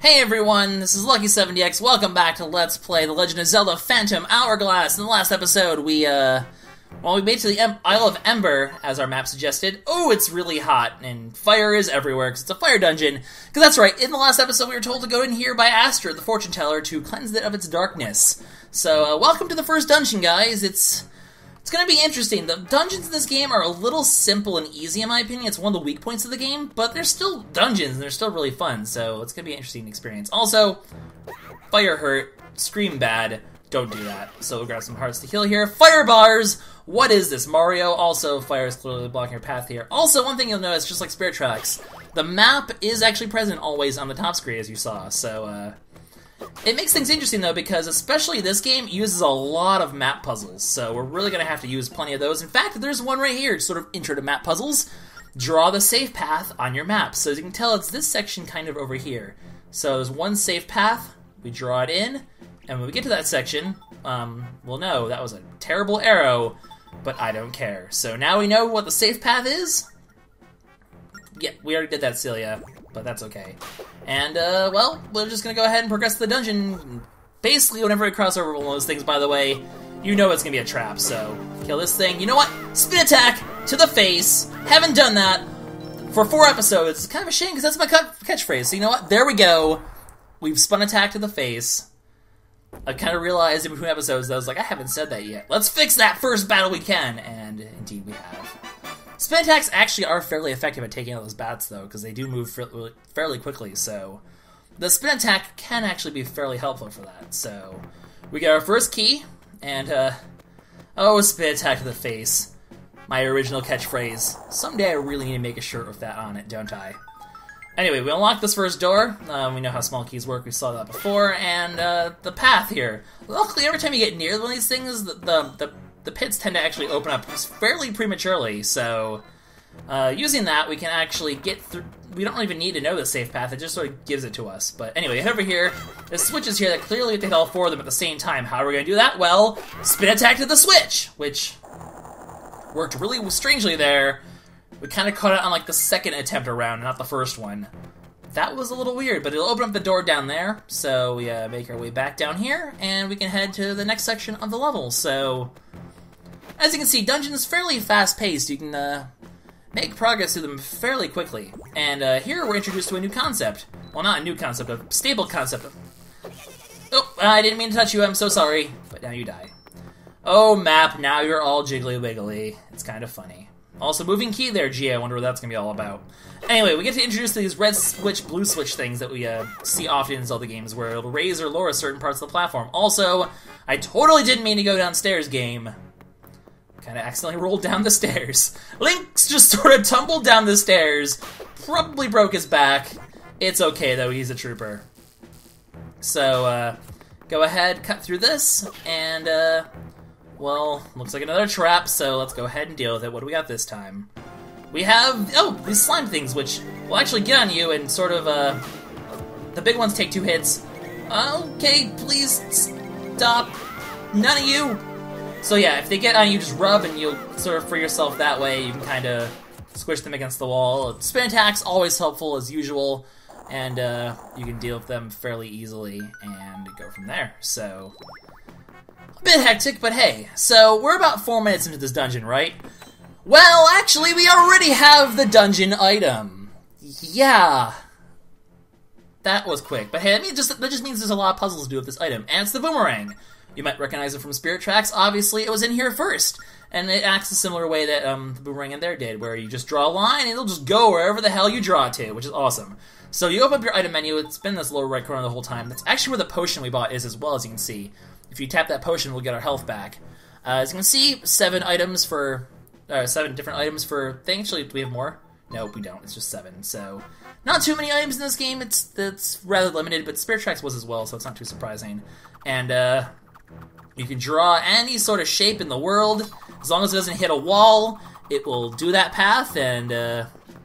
Hey everyone, this is LuckySevenDX. Welcome back to Let's Play The Legend of Zelda Phantom Hourglass. In the last episode, we made to the Isle of Ember, as our map suggested. Oh, it's really hot, and fire is everywhere, because it's a fire dungeon. Because that's right, in the last episode we were told to go in here by Astra, the fortune teller, to cleanse it of its darkness. So, welcome to the first dungeon, guys. It's gonna be interesting. The dungeons in this game are a little simple and easy, in my opinion. It's one of the weak points of the game, but they're still dungeons, and they're still really fun, so it's gonna be an interesting experience. Also, fire hurt, scream bad, don't do that. So we'll grab some hearts to heal here. Fire bars! What is this, Mario? Also, fire is clearly blocking your path here. Also, one thing you'll notice, just like Spirit Tracks, the map is actually present always on the top screen, as you saw, so, it makes things interesting, though, because especially this game uses a lot of map puzzles, so we're really going to have to use plenty of those. In fact, there's one right here, sort of intro to map puzzles. Draw the safe path on your map. So as you can tell, it's this section kind of over here. So there's one safe path, we draw it in, and when we get to that section, we'll know that was a terrible arrow, but I don't care. So now we know what the safe path is. Yeah, we already did that, Celia, but that's okay. And, well, we're just gonna go ahead and progress to the dungeon. Basically, whenever we cross over one of those things, by the way, you know it's gonna be a trap, so kill this thing. You know what? Spin attack to the face. Haven't done that for 4 episodes. It's kind of a shame, because that's my catchphrase. So you know what? There we go. We've spun attack to the face. I kind of realized in between episodes that I was like, I haven't said that yet. Let's fix that first battle we can, and indeed we have. Spin attacks actually are fairly effective at taking out those bats, though, because they do move fairly quickly, so the spin attack can actually be fairly helpful for that. So we get our first key, and, oh, spin attack to the face. My original catchphrase. Someday I really need to make a shirt with that on it, don't I? Anyway, we unlock this first door. We know how small keys work, we saw that before, and, the path here. Luckily, every time you get near one of these things, the pits tend to actually open up fairly prematurely, so using that, we can actually get through. We don't even need to know the safe path, it just sort of gives it to us. But anyway, head over here. There's switches here that clearly have to hit all 4 of them at the same time. How are we going to do that? Well, spin attack to the switch, which worked really strangely there. We kind of caught it on like the second attempt around, not the first one. That was a little weird, but it'll open up the door down there, so we make our way back down here, and we can head to the next section of the level. So as you can see, dungeon is fairly fast-paced. You can make progress through them fairly quickly. And here we're introduced to a new concept. Well, not a new concept, a stable concept. Oh, I didn't mean to touch you, I'm so sorry. But now you die. Oh, map, now you're all jiggly-wiggly. It's kind of funny. Also, moving key there, gee, I wonder what that's going to be all about. Anyway, we get to introduce these red switch, blue switch things that we see often in Zelda games, where it'll raise or lower certain parts of the platform. Also, I totally didn't mean to go downstairs, game. Kind of accidentally rolled down the stairs. Link's just sort of tumbled down the stairs, probably broke his back. It's okay, though, he's a trooper. So, go ahead, cut through this, and, well, looks like another trap, so let's go ahead and deal with it. What do we got this time? We have, oh, these slime things, which will actually get on you and sort of, the big ones take 2 hits. Okay, please stop. None of you. So yeah, if they get on you, just rub, and you'll sort of free yourself that way. You can kind of squish them against the wall. Spin attack's always helpful, as usual, and you can deal with them fairly easily and go from there. So, a bit hectic, but hey. So, we're about 4 minutes into this dungeon, right? Well, actually, we already have the dungeon item. Yeah. That was quick. But hey, that just means there's a lot of puzzles to do with this item, and it's the boomerang. You might recognize it from Spirit Tracks. Obviously, it was in here first. And it acts a similar way that the boomerang in there did, where you just draw a line, and it'll just go wherever the hell you draw it to, which is awesome. So you open up your item menu, it's been in this lower right corner the whole time. That's actually where the potion we bought is as well, as you can see. If you tap that potion, we'll get our health back. As you can see, 7 items for... 7 different items for... Actually, do we have more? No, we don't. It's just 7, so... Not too many items in this game. It's rather limited, but Spirit Tracks was as well, so it's not too surprising. And, you can draw any sort of shape in the world. As long as it doesn't hit a wall, it will do that path, and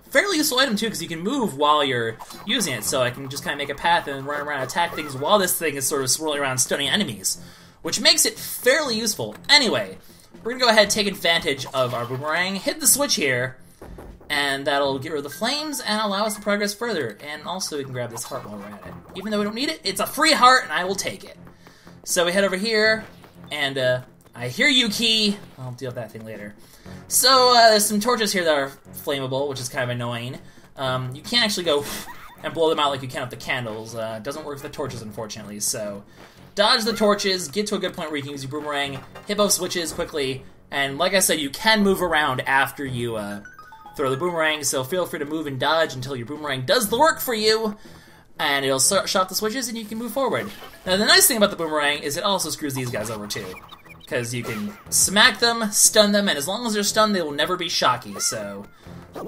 fairly useful item too, because you can move while you're using it, so I can just kind of make a path and run around and attack things while this thing is sort of swirling around stunning enemies, which makes it fairly useful. Anyway, we're going to go ahead and take advantage of our boomerang, hit the switch here, And that'll get rid of the flames and allow us to progress further. And also we can grab this heart while we're at it. Even though we don't need it, it's a free heart and I will take it. So we head over here, and I hear you, Key. I'll deal with that thing later. So there's some torches here that are flammable, which is kind of annoying. You can't actually go and blow them out like you can with the candles. It doesn't work with the torches, unfortunately. So dodge the torches, get to a good point where you can use your boomerang, hit both switches quickly, and like I said, you can move around after you throw the boomerang, so feel free to move and dodge until your boomerang does the work for you, and it'll shut the switches and you can move forward. Now the nice thing about the boomerang is it also screws these guys over too, because you can smack them, stun them, and as long as they're stunned, they will never be shocky, so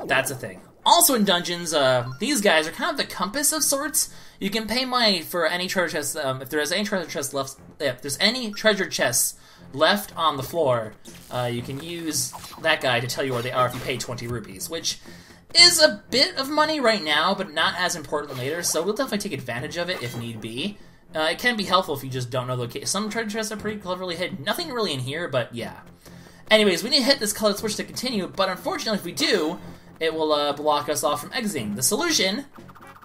that's a thing. Also in dungeons, these guys are kind of the compass of sorts. You can pay money for any treasure chests, if there's any treasure chests left, if there's any treasure chests left on the floor, you can use that guy to tell you where they are if you pay 20 rupees, which is a bit of money right now, but not as important later, so we'll definitely take advantage of it if need be. It can be helpful if you just don't know the location. Some treasure chests are pretty cleverly hidden. Nothing really in here, but yeah. Anyways, we need to hit this colored switch to continue, but unfortunately if we do, it will block us off from exiting. The solution,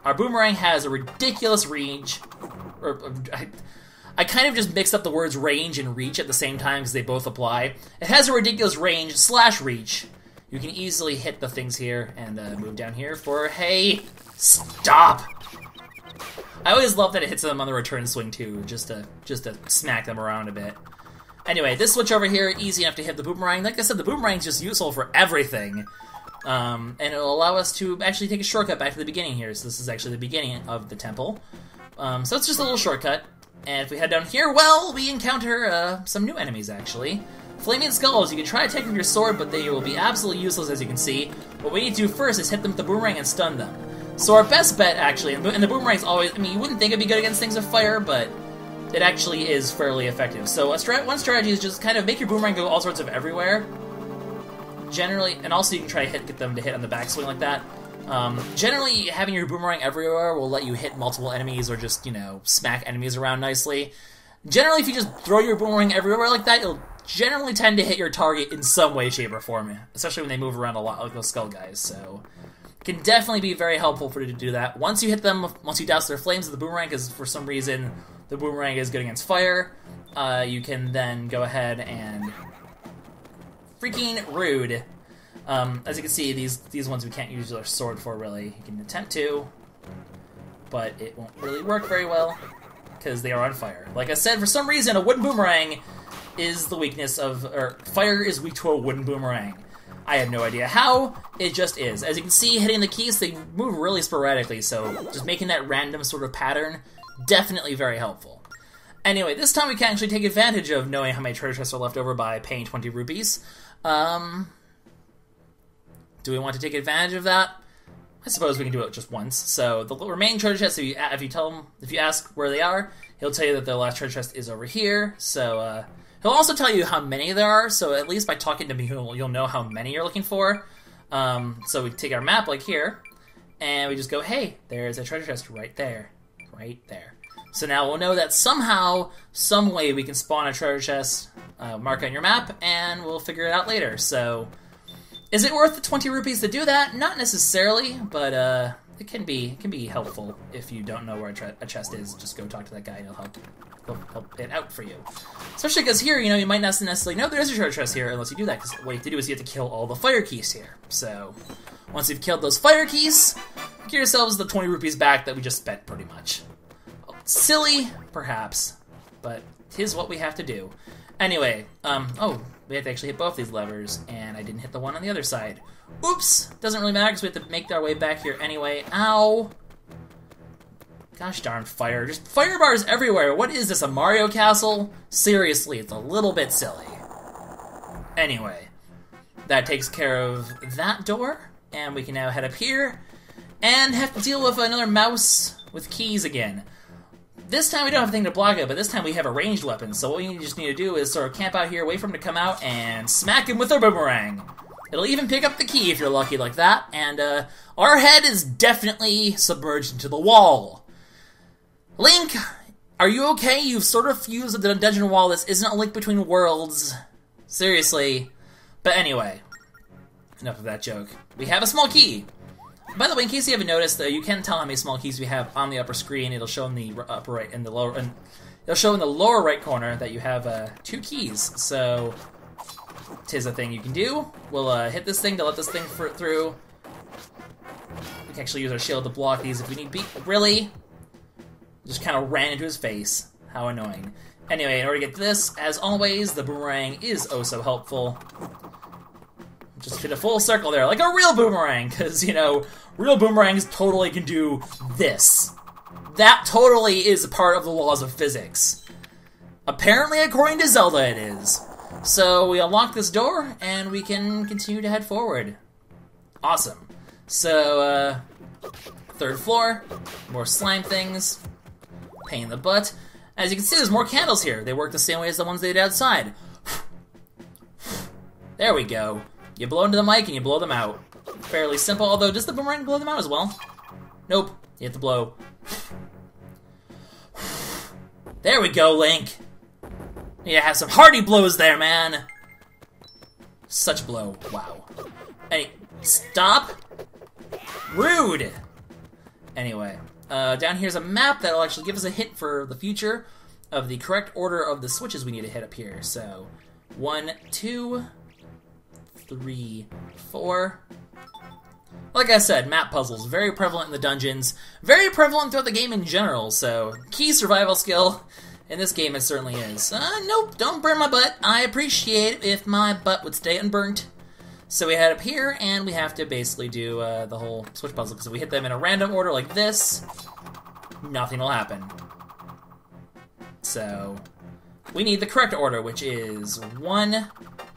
our boomerang has a ridiculous range, I kind of just mixed up the words range and reach at the same time because they both apply. It has a ridiculous range / reach. You can easily hit the things here and move down here for, hey, stop! I always love that it hits them on the return swing too, just to smack them around a bit. Anyway, this switch over here, easy enough to hit the boomerang. Like I said, the boomerang's just useful for everything. And it'll allow us to actually take a shortcut back to the beginning here. So this is actually the beginning of the temple. So it's just a little shortcut. And if we head down here, well, we encounter some new enemies, actually. Flaming Skulls, you can try to take them with your sword, but they will be absolutely useless, as you can see. What we need to do first is hit them with the boomerang and stun them. So our best bet, actually, and the boomerang's always, I mean, you wouldn't think it'd be good against things with fire, but it actually is fairly effective. So one strategy is just kind of make your boomerang go all sorts of everywhere. Generally, and also you can try to get them to hit on the backswing like that. Generally, having your boomerang everywhere will let you hit multiple enemies or just, you know, smack enemies around nicely. Generally, if you just throw your boomerang everywhere like that, you'll generally tend to hit your target in some way, shape, or form, especially when they move around a lot like those skull guys, so it can definitely be very helpful for you to do that. Once you hit them, once you douse their flames with the boomerang, because for some reason the boomerang is good against fire, you can then go ahead and freaking rude. As you can see, these ones we can't use our sword for, really. You can attempt to, but it won't really work very well, because they are on fire. Like I said, for some reason, a wooden boomerang is the weakness of, or fire is weak to a wooden boomerang. I have no idea how, it just is. As you can see, hitting the keys, they move really sporadically, so just making that random sort of pattern, definitely very helpful. Anyway, this time we can actually take advantage of knowing how many treasure chests are left over by paying 20 rupees. Do we want to take advantage of that? I suppose we can do it just once. So the remaining treasure chests, if you ask where they are, he'll tell you that the last treasure chest is over here. So he'll also tell you how many there are. So at least by talking to me, you'll know how many you're looking for. So we take our map like here, and we just go, hey, there's a treasure chest right there, right there. So now we'll know that somehow, some way, we can spawn a treasure chest. Mark on your map, and we'll figure it out later. So, is it worth the 20 rupees to do that? Not necessarily, but it can be helpful if you don't know where a chest is. Just go talk to that guy, and he'll help it out for you. Especially because here, you know, you might not necessarily know there's a treasure chest here unless you do that. Because what you have to do is you have to kill all the fire keys here. So, once you've killed those fire keys, get yourselves the 20 rupees back that we just spent, pretty much. Silly, perhaps, but 'tis what we have to do. Anyway, oh, we have to actually hit both these levers, and I didn't hit the one on the other side. Oops! Doesn't really matter, because we have to make our way back here anyway. Ow! Gosh darn fire. Just fire bars everywhere. What is this, a Mario castle? Seriously, it's a little bit silly. Anyway, that takes care of that door, and we can now head up here, and have to deal with another mouse with keys again. This time we don't have anything to block it, but this time we have a ranged weapon, so what we just need to do is sort of camp out here, wait for him to come out, and smack him with our boomerang. It'll even pick up the key if you're lucky like that, and our head is definitely submerged into the wall. Link, are you okay? You've sort of fused the dungeon wall. This isn't a link between worlds. Seriously. But anyway, Enough of that joke. We have a small key. By the way, in case you haven't noticed, you can tell how many small keys we have on the upper screen. It'll show in the upper right and the lower, and it'll show in the lower right corner that you have 2 keys. So, tis a thing you can do. We'll hit this thing to let this thing through. We can actually use our shield to block these if we need. Really? Just kind of ran into his face. How annoying. Anyway, in order to get this, as always, the boomerang is oh so helpful. Just hit a full circle there, like a real boomerang, because, you know, real boomerangs totally can do this. That totally is a part of the laws of physics. Apparently, according to Zelda, it is. So, we unlock this door, and we can continue to head forward. Awesome. So, 3rd floor, more slime things, pain in the butt. As you can see, there's more candles here. They work the same way as the ones they did outside. There we go. You blow into the mic and you blow them out. Fairly simple, although does the boomerang blow them out as well? Nope. You have to blow. There we go, Link. You need to have some hearty blows there, man. Such blow. Wow. Hey, stop. Rude. Anyway, down here's a map that'll actually give us a hint for the future of the correct order of the switches we need to hit up here. So, 1, 2, 3, 4. Like I said, map puzzles, very prevalent in the dungeons, very prevalent throughout the game in general, so key survival skill. In this game it certainly is. Nope, don't burn my butt. I appreciate it if my butt would stay unburnt. So we head up here, and we have to basically do the whole switch puzzle, because if we hit them in a random order like this, nothing will happen. So, we need the correct order, which is 1,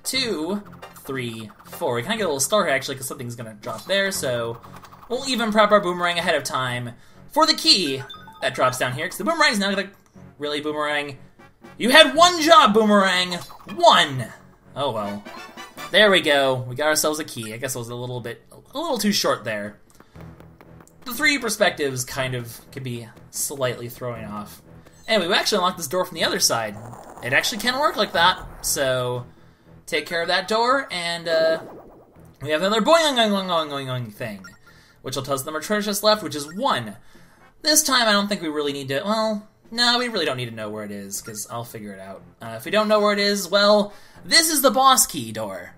2, 3, 4. We kind of get a little star here, actually, because something's going to drop there, so we'll even prep our boomerang ahead of time for the key that drops down here, because the boomerang's now going to... Really, boomerang? You had one job, boomerang! 1! Oh, well. There we go. We got ourselves a key. I guess it was a little too short there. The 3 perspectives kind of can be slightly throwing off. Anyway, we actually unlocked this door from the other side. It actually can work like that, so take care of that door, and we have another boing thing, which will tell us the number of treasure chests left, which is 1. This time, I don't think we really need to, well, no, we really don't need to know where it is, because I'll figure it out. If we don't know where it is, well, this is the boss key door.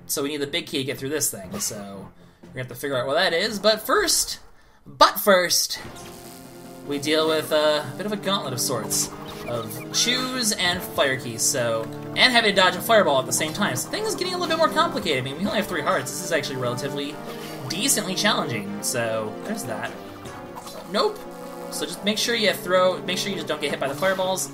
So we need the big key to get through this thing, so we're going to have to figure out where that is, but first, we deal with a bit of a gauntlet of sorts, of shoes and fire keys, so, and having to dodge a fireball at the same time. So things getting a little bit more complicated. I mean, we only have 3 hearts. This is actually relatively decently challenging, so there's that. Nope. So just make sure you just don't get hit by the fireballs.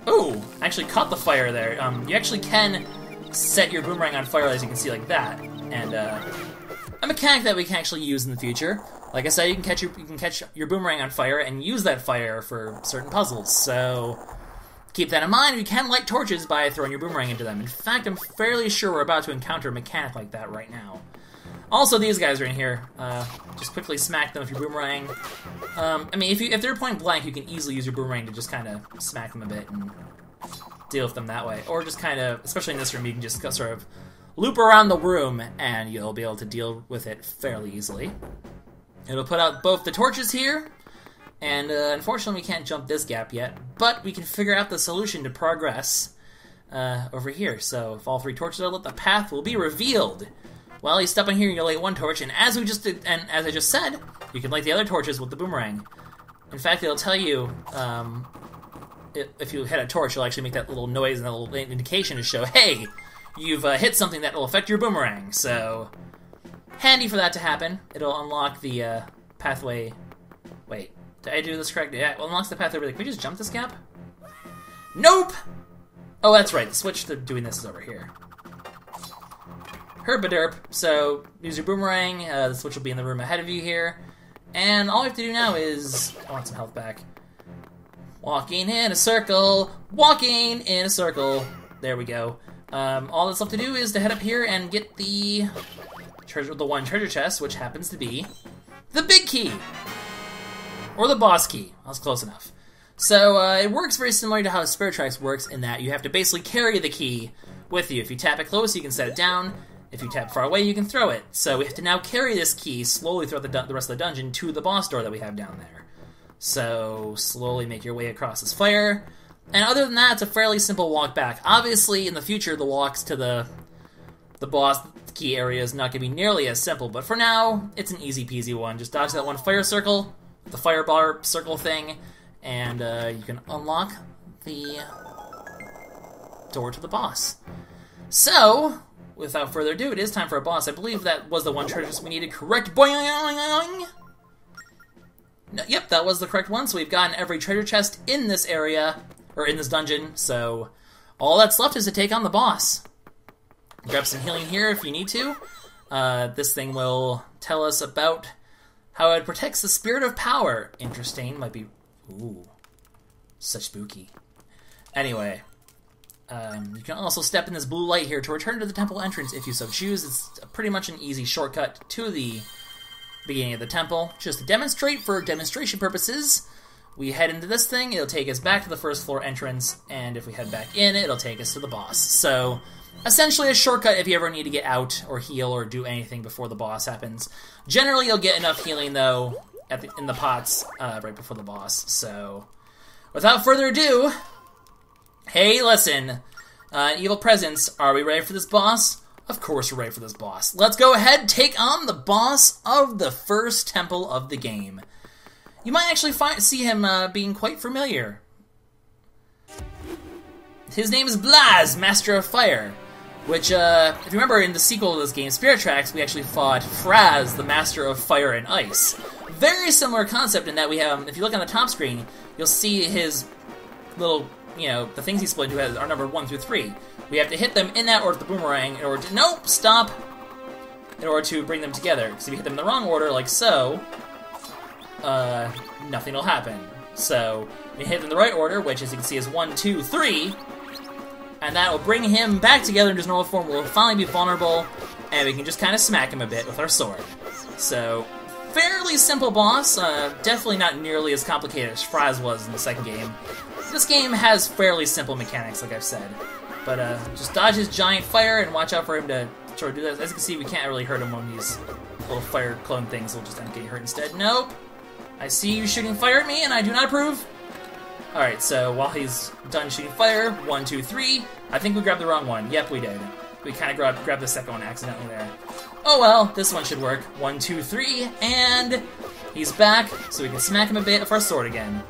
Ooh, actually caught the fire there. You actually can set your boomerang on fire, as you can see, like that. And a mechanic that we can actually use in the future. Like I said, you can catch your boomerang on fire and use that fire for certain puzzles. So keep that in mind. You can light torches by throwing your boomerang into them. In fact, I'm fairly sure we're about to encounter a mechanic like that right now. Also, these guys are in here. Just quickly smack them with your boomerang. I mean, if they're point blank, you can easily use your boomerang to just kind of smack them a bit and deal with them that way. Or just kind of, especially in this room, you can just sort of loop around the room and you'll be able to deal with it fairly easily. It'll put out both the torches here, and unfortunately we can't jump this gap yet, but we can figure out the solution to progress over here. So if all 3 torches are lit, the path will be revealed. Well, you step in here and you light 1 torch, and as I just said, you can light the other torches with the boomerang. In fact, it'll tell you if you hit a torch, it'll actually make that little noise and that little indication to show, hey, you've hit something that will affect your boomerang. So handy for that to happen. It'll unlock the pathway. Wait, did I do this correctly? Yeah, it unlocks the pathway. Can we just jump this gap? Nope. Oh, that's right. The switch to doing this is over here. Herpaderp, so use your boomerang, the switch will be in the room ahead of you here, and all we have to do now is, I want some health back, walking in a circle, there we go. All that's left to do is to head up here and get the 1 treasure chest, which happens to be the big key, or the boss key. That's close enough. So it works very similar to how Spirit Tracks works in that you have to basically carry the key with you. If you tap it close, you can set it down. if you tap far away, you can throw it. So we have to now carry this key slowly throughout the rest of the dungeon to the boss door that we have down there. So slowly make your way across this fire. And other than that, it's a fairly simple walk back. Obviously, in the future, the walks to the boss key area is not going to be nearly as simple, but for now, it's an easy peasy one. Just dodge that one fire circle, the fire bar circle thing, and you can unlock the door to the boss. So, without further ado, it is time for a boss. I believe that was the one treasure chest we needed. Correct. Boing! No, yep, that was the correct one. So we've gotten every treasure chest in this area, or in this dungeon, so all that's left is to take on the boss. Grab some healing here if you need to. This thing will tell us about how it protects the spirit of power. Interesting. Might be... Ooh. Such spooky. Anyway. You can also step in this blue light here to return to the temple entrance if you so choose. It's pretty much an easy shortcut to the beginning of the temple. Just to demonstrate, for demonstration purposes, we head into this thing. It'll take us back to the first floor entrance. And if we head back in, it'll take us to the boss. So... essentially a shortcut if you ever need to get out or heal or do anything before the boss happens. Generally, you'll get enough healing, though, in the pots right before the boss. So, without further ado, hey, listen, evil presence, are we ready for this boss? Of course we're ready for this boss. Let's go ahead and take on the boss of the first temple of the game. You might actually see him being quite familiar. His name is Blaz, Master of Fire. Which, if you remember in the sequel to this game, Spirit Tracks, we actually fought Fraz, the Master of Fire and Ice. Very similar concept in that we have, if you look on the top screen, you'll see his little, the things he split into are numbered 1 through 3. We have to hit them in that order with the boomerang in order to, nope, stop, in order to bring them together. Because if you hit them in the wrong order, like so, nothing will happen. So, we hit them in the right order, which as you can see is 1, 2, 3, and that will bring him back together in his normal form. We'll finally be vulnerable, and we can just kind of smack him a bit with our sword. So, fairly simple boss. Definitely not nearly as complicated as Fraz was in the second game. This game has fairly simple mechanics, like I've said. But just dodge his giant fire and watch out for him to sort of do that. As you can see, we can't really hurt him when these little fire clone things will just end up getting hurt instead. Nope. I see you shooting fire at me, and I do not approve. Alright, so while he's done shooting fire, 1, 2, 3. I think we grabbed the wrong one. Yep, we did. We kind of grabbed the second one accidentally there. Oh well, this one should work. 1, 2, 3, and he's back, so we can smack him a bit with our sword again.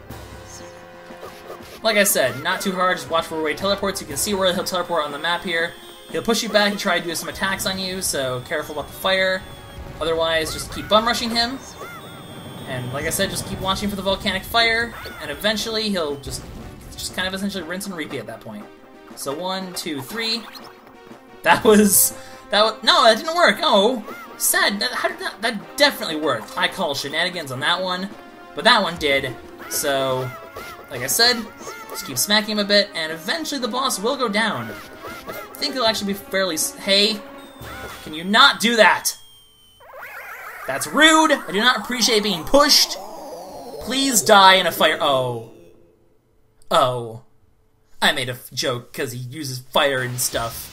Like I said, not too hard, just watch for where he teleports. You can see where he'll teleport on the map here. He'll push you back and try to do some attacks on you, so careful about the fire. Otherwise, just keep bum rushing him. And like I said, just keep watching for the volcanic fire, and eventually he'll just kind of essentially rinse and repeat at that point. So 1, 2, 3. That was no, that didn't work. Oh, sad. How did that? That definitely worked. I call shenanigans on that one, but that one did. So, like I said, just keep smacking him a bit, and eventually the boss will go down. I think it'll actually be fairly. Hey, can you not do that? That's rude! I do not appreciate being pushed! Please die in a fire- oh. Oh. I made a joke because he uses fire and stuff.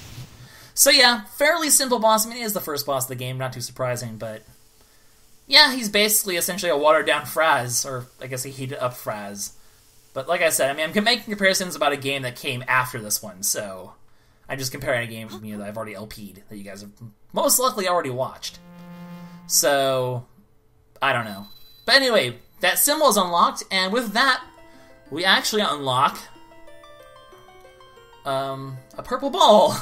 So yeah, fairly simple boss. I mean, he is the first boss of the game, not too surprising, but... yeah, he's basically essentially a watered-down Fraz, or I guess a heated-up Fraz. But like I said, I mean, I'm making comparisons about a game that came after this one, so... I'm just comparing a game that I've already LP'd, that you guys have most likely already watched. So, I don't know. But anyway, that symbol is unlocked, and with that, we actually unlock a purple ball.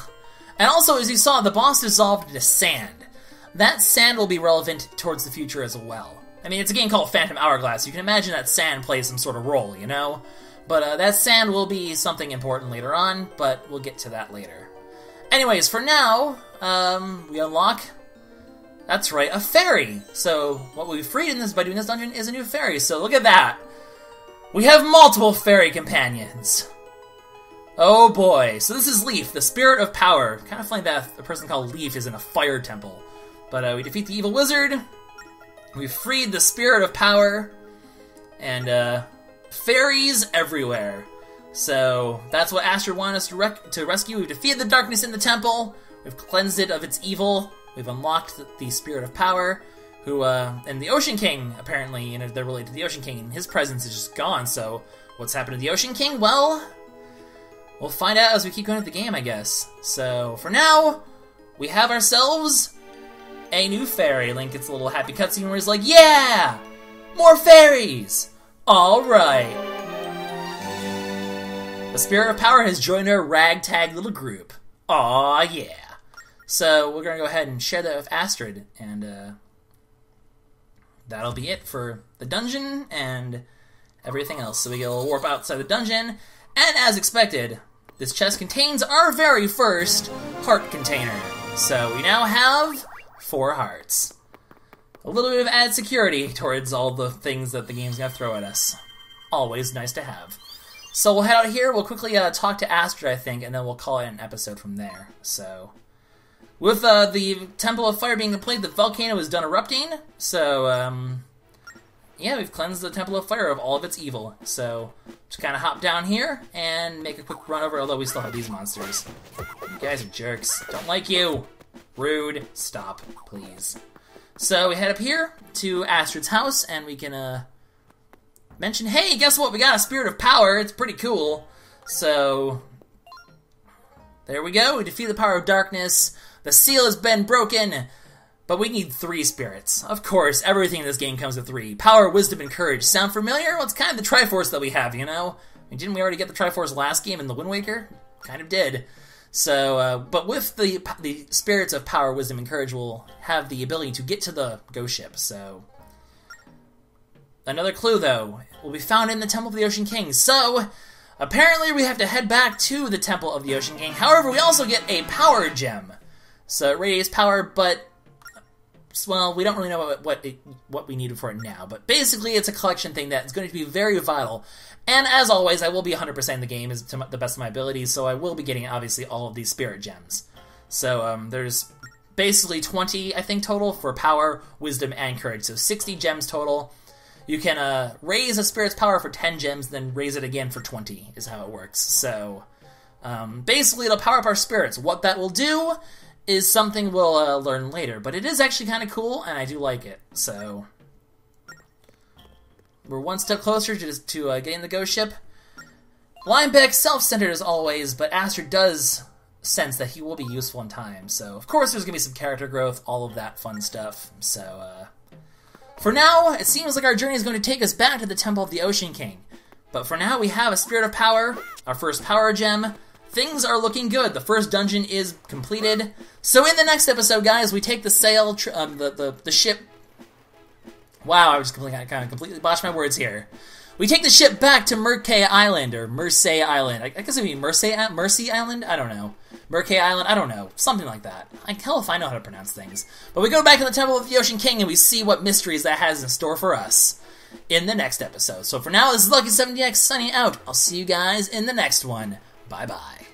And also, as you saw, the boss dissolved into sand. That sand will be relevant towards the future as well. I mean, it's a game called Phantom Hourglass. You can imagine that sand plays some sort of role, you know? But that sand will be something important later on, but we'll get to that later. Anyways, for now, we unlock... that's right, a fairy! So, what we freed by doing this dungeon is a new fairy, so look at that! We have multiple fairy companions! Oh boy, so this is Leaf, the spirit of power. Kind of funny that a person called Leaf is in a fire temple. But we defeat the evil wizard, we freed the spirit of power, and fairies everywhere. So, that's what Astrid wanted us to rescue. We've defeated the darkness in the temple, We've cleansed it of its evil. We've unlocked the Spirit of Power, who, and the Ocean King, apparently, you know, they're related to the Ocean King, and his presence is just gone, so what's happened to the Ocean King? Well, we'll find out as we keep going through the game, I guess. So, for now, we have ourselves a new fairy. Link gets a little happy cutscene where he's like, yeah! More fairies! Alright. The Spirit of Power has joined our ragtag little group. Aw, yeah. So, we're gonna go ahead and share that with Astrid, and, that'll be it for the dungeon and everything else. So we get a little warp outside the dungeon, and as expected, this chest contains our very first heart container. So we now have 4 hearts. A little bit of added security towards all the things that the game's gonna throw at us. Always nice to have. So we'll head out here, we'll quickly talk to Astrid, I think, and then we'll call it an episode from there. So, with the Temple of Fire being complete, the volcano is done erupting, so, yeah, we've cleansed the Temple of Fire of all of its evil. So, just kind of hop down here and make a quick run over, although we still have these monsters. You guys are jerks. Don't like you. Rude. Stop, please. So, we head up here to Astrid's house, and we can, mention, hey, guess what? We got a Spirit of Power. It's pretty cool. So, there we go. We defeat the power of darkness. The seal has been broken, but we need 3 spirits. Of course, everything in this game comes with 3. Power, wisdom, and courage. Sound familiar? Well, it's kind of the Triforce that we have, you know? I mean, didn't we already get the Triforce last game in the Wind Waker? Kind of did. So, but with the spirits of power, wisdom, and courage, we'll have the ability to get to the ghost ship, so... Another clue, though, will be found in the Temple of the Ocean King. So, apparently we have to head back to the Temple of the Ocean King. However, we also get a power gem. So it radiates power, but, well, we don't really know what we need for it now. But basically, it's a collection thing that's going to be very vital. And as always, I will be 100% in the game to the best of my abilities, so I will be getting, obviously, all of these spirit gems. So there's basically 20, I think, total for power, wisdom, and courage. So 60 gems total. You can raise a spirit's power for 10 gems, then raise it again for 20, is how it works. So, basically, it'll power up our spirits. What that will do is something we'll learn later, but it is actually kind of cool, and I do like it. So, we're one step closer to getting the ghost ship. Linebeck, self-centered as always, but Astrid does sense that he will be useful in time. So, of course, there's going to be some character growth, all of that fun stuff. So, for now, it seems like our journey is going to take us back to the Temple of the Ocean King. But for now, we have a Spirit of Power, our first power gem. Things are looking good. The first dungeon is completed. So in the next episode, guys, we take the sail, the ship... Wow, I was completely botched my words here. We take the ship back to Merkay Island, or Mersey Island. I guess it would be Mercy Island? I don't know. Merkay Island? I don't know. Something like that. Hell if I know how to pronounce things. But we go back to the Temple of the Ocean King and we see what mysteries that has in store for us in the next episode. So for now, this is LuckySevenDX signing out. I'll see you guys in the next one. Bye-bye.